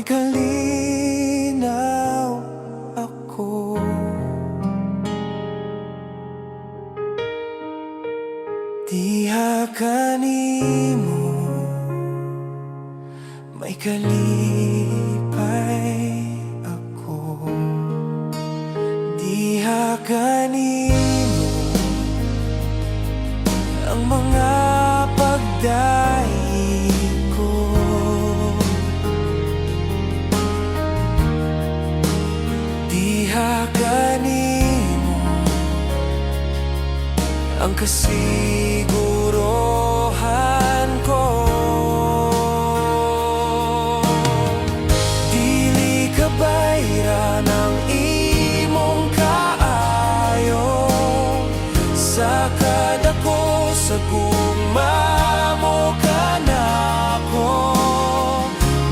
kalinaw ako. Diha kanimo may kalipay ako. Diha kanimo ang mga pagdahi ko. Diha kanimo ang kasigurohan ko. Dili ka bayra ng imong kaayo sa kadako sa gugma mo kanako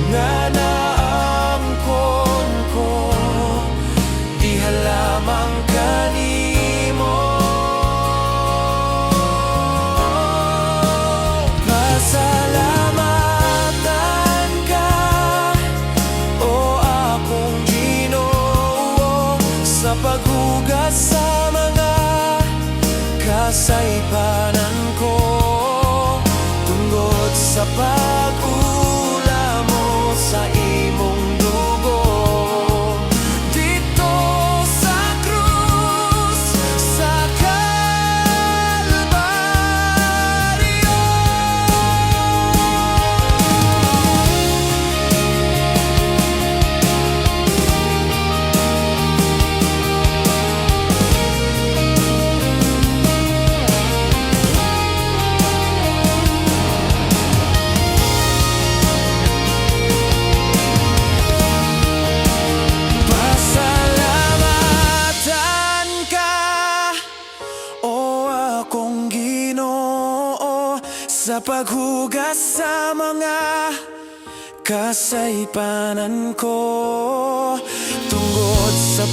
nga naangkon ko. Diha lamang kanimo pasalamatan ka, o akong Ginoo, sa paghugas sa mga kasaypanan ko, tungod sa pag-ula mo sa imong dugo dito sa krus sa Kalbaryo. Sa paghugas sa mga kasaypanan ko, tungod sa